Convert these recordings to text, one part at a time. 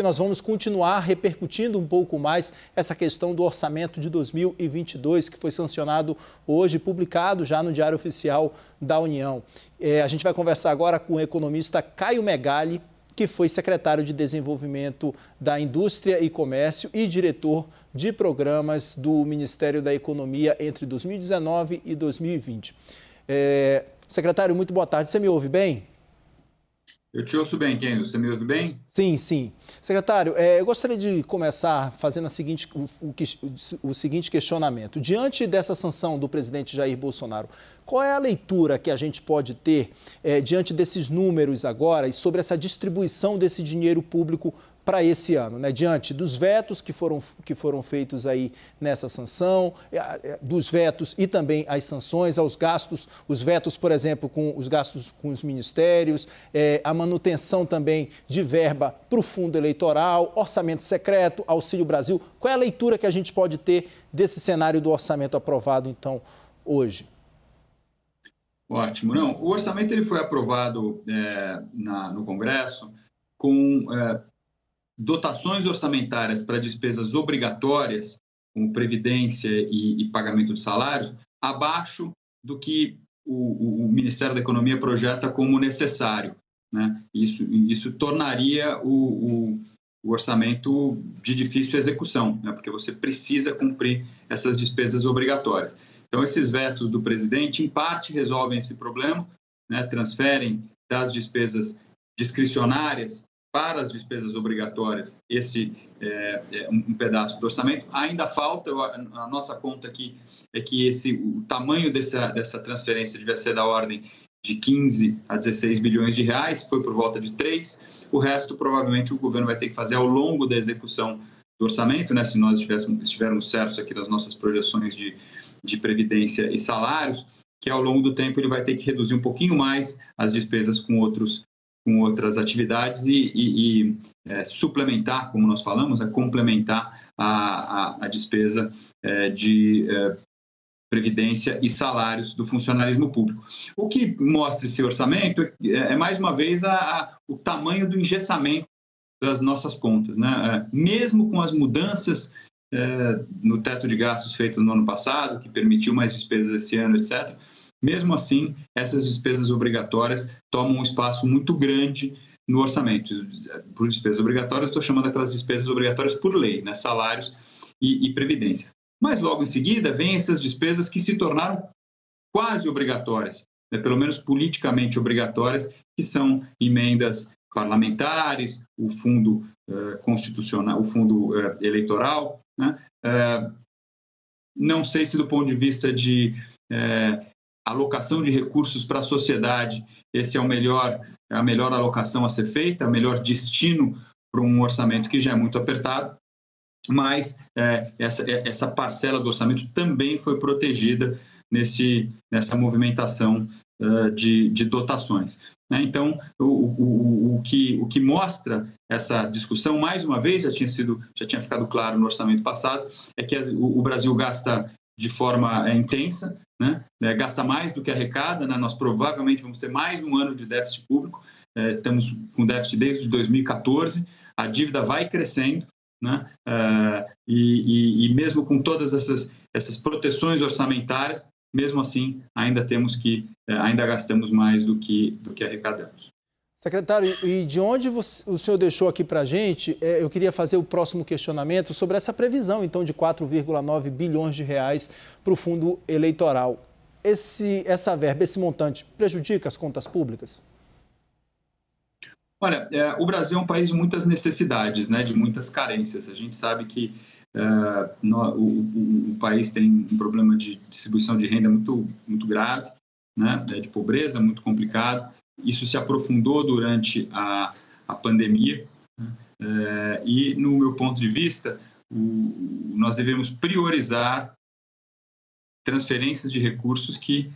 Nós vamos continuar repercutindo um pouco mais essa questão do orçamento de 2022, que foi sancionado hoje, publicado já no Diário Oficial da União. A gente vai conversar agora com o economista Caio Megali, que foi secretário de Desenvolvimento da Indústria e Comércio e diretor de programas do Ministério da Economia entre 2019 e 2020. Secretário, muito boa tarde. Você me ouve bem? Eu te ouço bem, Kendo. Você me ouve bem? Sim, sim. Secretário, eu gostaria de começar fazendo o seguinte questionamento. Diante dessa sanção do presidente Jair Bolsonaro, qual é a leitura que a gente pode ter diante desses números agora e sobre essa distribuição desse dinheiro público para esse ano, né? Diante dos vetos que foram feitos aí nessa sanção, dos vetos e também as sanções aos gastos, os vetos, por exemplo, com os gastos com os ministérios, a manutenção também de verba para o fundo eleitoral, orçamento secreto, Auxílio Brasil. Qual é a leitura que a gente pode ter desse cenário do orçamento aprovado, então, hoje? Ótimo. Não, o orçamento ele foi aprovado no Congresso com dotações orçamentárias para despesas obrigatórias, como previdência e pagamento de salários, abaixo do que o Ministério da Economia projeta como necessário, né? Isso tornaria o orçamento de difícil execução, né? Porque você precisa cumprir essas despesas obrigatórias. Então, esses vetos do presidente, em parte, resolvem esse problema, né? Transferem das despesas discricionárias para as despesas obrigatórias, esse um pedaço do orçamento. Ainda falta, a nossa conta aqui é que o tamanho dessa transferência devia ser da ordem de 15 a 16 bilhões de reais, foi por volta de 3. O resto, provavelmente, o governo vai ter que fazer ao longo da execução do orçamento, né? Se nós estivermos certos aqui das nossas projeções de previdência e salários, que ao longo do tempo ele vai ter que reduzir um pouquinho mais as despesas com outras atividades e suplementar, como nós falamos, complementar a despesa de previdência e salários do funcionalismo público. O que mostra esse orçamento mais uma vez, o tamanho do engessamento das nossas contas, né? Mesmo com as mudanças no teto de gastos feitas no ano passado, que permitiu mais despesas esse ano, etc., mesmo assim, essas despesas obrigatórias tomam um espaço muito grande no orçamento. Por despesas obrigatórias, estou chamando aquelas despesas obrigatórias por lei, né? Salários e previdência. Mas logo em seguida, vêm essas despesas que se tornaram quase obrigatórias, né? Pelo menos politicamente obrigatórias, que são emendas parlamentares, o fundo constitucional, o fundo eleitoral, né? Não sei se do ponto de vista de alocação de recursos para a sociedade, esse é a melhor alocação a ser feita, o melhor destino para um orçamento que já é muito apertado, mas essa parcela do orçamento também foi protegida nessa movimentação de dotações, né? Então, o que mostra essa discussão, mais uma vez, já tinha ficado claro no orçamento passado, é que o Brasil gasta de forma intensa, né? Gasta mais do que arrecada, né? Nós provavelmente vamos ter mais um ano de déficit público, estamos com déficit desde 2014, a dívida vai crescendo, né? E mesmo com todas essas proteções orçamentárias, mesmo assim, ainda gastamos mais do que arrecadamos. Secretário, e de onde o senhor deixou aqui para a gente, eu queria fazer o próximo questionamento sobre essa previsão, então, de 4,9 bilhões de reais para o fundo eleitoral. Essa verba, esse montante, prejudica as contas públicas? Olha, o Brasil é um país de muitas necessidades, né, de muitas carências. A gente sabe que o país tem um problema de distribuição de renda muito, muito grave, né, de pobreza muito complicado. Isso se aprofundou durante a pandemia, né? E, no meu ponto de vista, nós devemos priorizar transferências de recursos que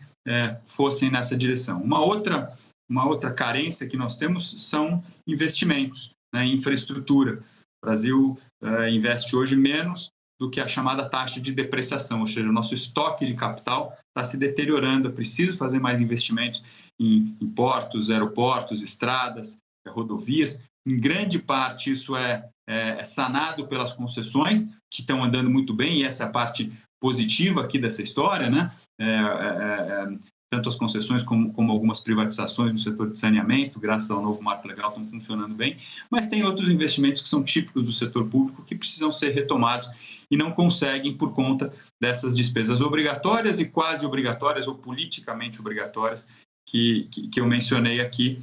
fossem nessa direção. Uma outra carência que nós temos são investimentos, né, em infraestrutura. O Brasil investe hoje menos do que a chamada taxa de depreciação, ou seja, o nosso estoque de capital está se deteriorando. É preciso fazer mais investimentos em portos, aeroportos, estradas, rodovias. Em grande parte, isso é sanado pelas concessões, que estão andando muito bem, e essa é a parte positiva aqui dessa história, né? Tanto as concessões como algumas privatizações no setor de saneamento, graças ao novo marco legal, estão funcionando bem, mas tem outros investimentos que são típicos do setor público que precisam ser retomados e não conseguem por conta dessas despesas obrigatórias e quase obrigatórias ou politicamente obrigatórias que eu mencionei aqui.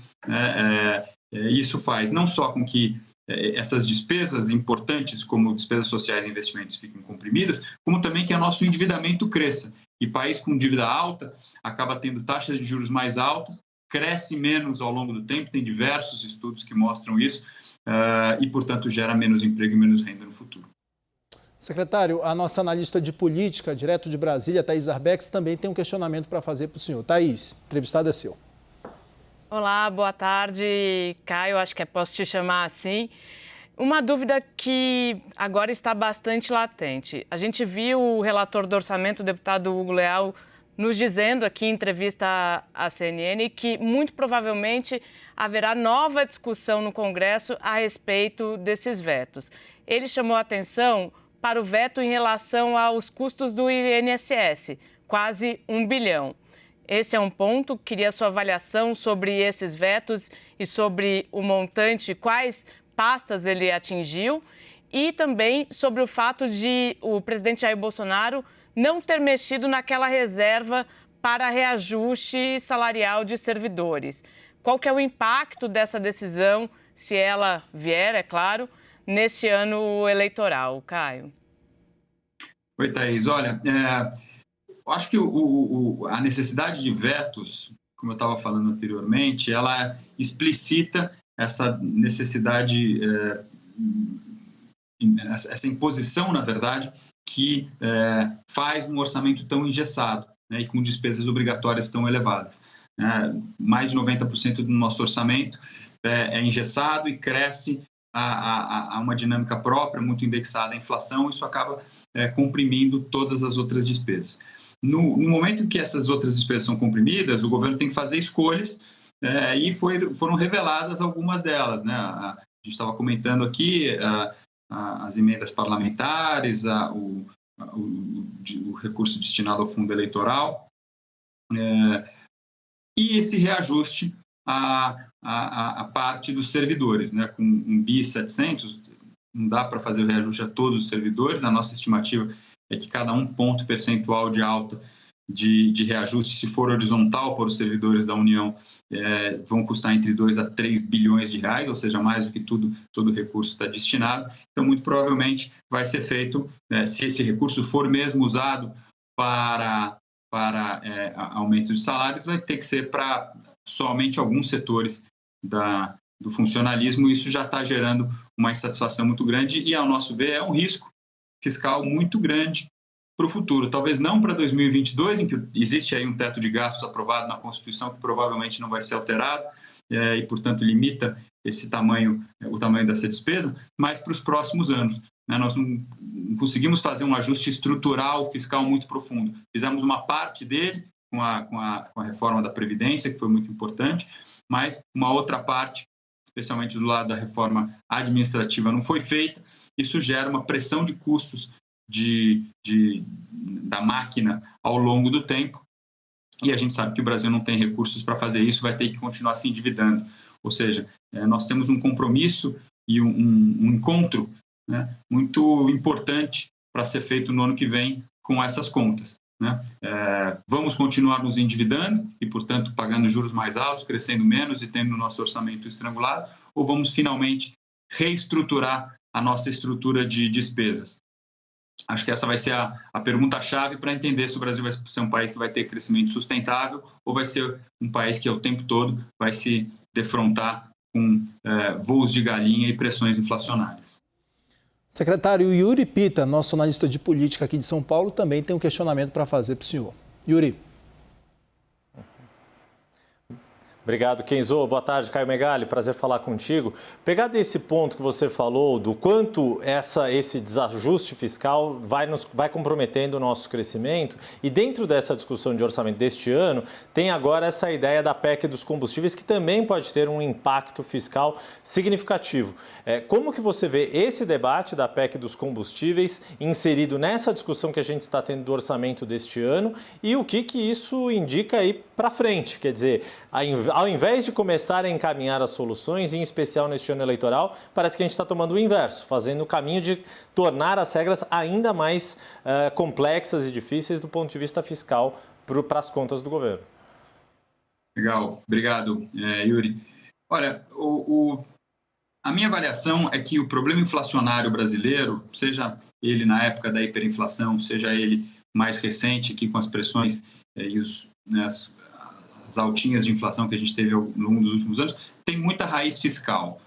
Isso faz não só com que essas despesas importantes, como despesas sociais e investimentos, fiquem comprimidas, como também que o nosso endividamento cresça. E país com dívida alta acaba tendo taxas de juros mais altas, cresce menos ao longo do tempo, tem diversos estudos que mostram isso, e, portanto, gera menos emprego e menos renda no futuro. Secretário, a nossa analista de política, direto de Brasília, Thaís Arbex, também tem um questionamento para fazer para o senhor. Thaís, o entrevistado é seu. Olá, boa tarde, Caio, acho que posso te chamar assim. Uma dúvida que agora está bastante latente. A gente viu o relator do orçamento, o deputado Hugo Leal, nos dizendo aqui em entrevista à CNN que muito provavelmente haverá nova discussão no Congresso a respeito desses vetos. Ele chamou a atenção para o veto em relação aos custos do INSS, quase 1 bilhão. Esse é um ponto, queria a sua avaliação sobre esses vetos e sobre o montante, quais pastas ele atingiu, e também sobre o fato de o presidente Jair Bolsonaro não ter mexido naquela reserva para reajuste salarial de servidores. Qual que é o impacto dessa decisão, se ela vier, é claro, neste ano eleitoral, Caio? Oi, Thaís. Olha, eu acho que a necessidade de vetos, como eu estava falando anteriormente, ela explicita essa necessidade, essa imposição, na verdade, que faz um orçamento tão engessado, né, e com despesas obrigatórias tão elevadas. Mais de 90% do nosso orçamento é engessado e cresce a uma dinâmica própria, muito indexada à inflação. Isso acaba comprimindo todas as outras despesas. No momento em que essas outras despesas são comprimidas, o governo tem que fazer escolhas, e foram reveladas algumas delas, né? A gente estava comentando aqui as emendas parlamentares, o recurso destinado ao fundo eleitoral, e esse reajuste à parte dos servidores, né? Com 1.700 bi, não dá para fazer o reajuste a todos os servidores. A nossa estimativa é que cada 1 ponto percentual de alta de reajuste, se for horizontal para os servidores da União, vão custar entre 2 a 3 bilhões de reais, ou seja, mais do que todo o recurso está destinado. Então, muito provavelmente vai ser feito, se esse recurso for mesmo usado para aumento de salários, vai ter que ser para somente alguns setores do funcionalismo. Isso já está gerando uma insatisfação muito grande e, ao nosso ver, é um risco fiscal muito grande para o futuro. Talvez não para 2022, em que existe aí um teto de gastos aprovado na Constituição que provavelmente não vai ser alterado, e, portanto, limita o tamanho dessa despesa, mas para os próximos anos. Nós não conseguimos fazer um ajuste estrutural fiscal muito profundo. Fizemos uma parte dele com a reforma da Previdência, que foi muito importante, mas uma outra parte, especialmente do lado da reforma administrativa, não foi feita. Isso gera uma pressão de custos da máquina ao longo do tempo, e a gente sabe que o Brasil não tem recursos para fazer isso, vai ter que continuar se endividando. Ou seja, nós temos um compromisso e um encontro, né, muito importante para ser feito no ano que vem com essas contas, né? Vamos continuar nos endividando e, portanto, pagando juros mais altos, crescendo menos e tendo o nosso orçamento estrangulado, ou vamos finalmente reestruturar a nossa estrutura de despesas? Acho que essa vai ser a pergunta-chave para entender se o Brasil vai ser um país que vai ter crescimento sustentável ou vai ser um país que, o tempo todo, vai se defrontar com voos de galinha e pressões inflacionárias. Secretário, Yuri Pita, nosso analista de política aqui de São Paulo, também tem um questionamento para fazer para o senhor. Yuri. Obrigado, Kenzo. Boa tarde, Caio Megali. Prazer falar contigo. Pegar desse ponto que você falou, do quanto esse desajuste fiscal vai comprometendo o nosso crescimento, e dentro dessa discussão de orçamento deste ano, tem agora essa ideia da PEC dos combustíveis, que também pode ter um impacto fiscal significativo. Como que você vê esse debate da PEC dos combustíveis inserido nessa discussão que a gente está tendo do orçamento deste ano, e o que isso indica aí para frente? Quer dizer, ao invés de começar a encaminhar as soluções, em especial neste ano eleitoral, parece que a gente está tomando o inverso, fazendo o caminho de tornar as regras ainda mais complexas e difíceis do ponto de vista fiscal para as contas do governo. Legal, obrigado, Yuri. Olha, a minha avaliação é que o problema inflacionário brasileiro, seja ele na época da hiperinflação, seja ele mais recente, aqui com as pressões e as altinhas de inflação que a gente teve ao longo dos últimos anos, tem muita raiz fiscal.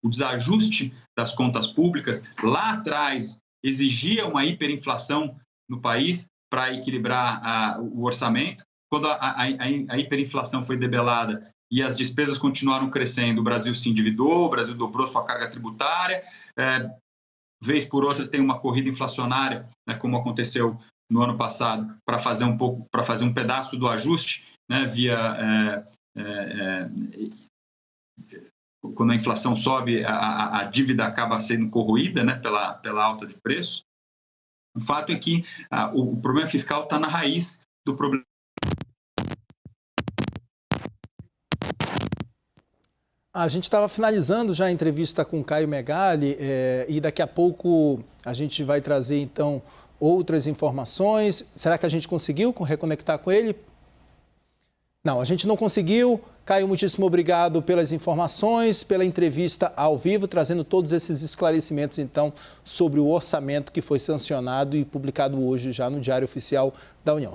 O desajuste das contas públicas, lá atrás, exigia uma hiperinflação no país para equilibrar o orçamento. Quando a hiperinflação foi debelada e as despesas continuaram crescendo, o Brasil se endividou, o Brasil dobrou sua carga tributária, vez por outra tem uma corrida inflacionária, como aconteceu no ano passado, para fazer um pedaço do ajuste, quando a inflação sobe, a dívida acaba sendo corroída, pela alta de preços. O fato é que o problema fiscal está na raiz do problema. A gente estava finalizando já a entrevista com o Caio Megali e daqui a pouco a gente vai trazer, então, outras informações. Será que a gente conseguiu reconectar com ele? Não, a gente não conseguiu. Caio, muitíssimo obrigado pelas informações, pela entrevista ao vivo, trazendo todos esses esclarecimentos, então, sobre o orçamento que foi sancionado e publicado hoje já no Diário Oficial da União.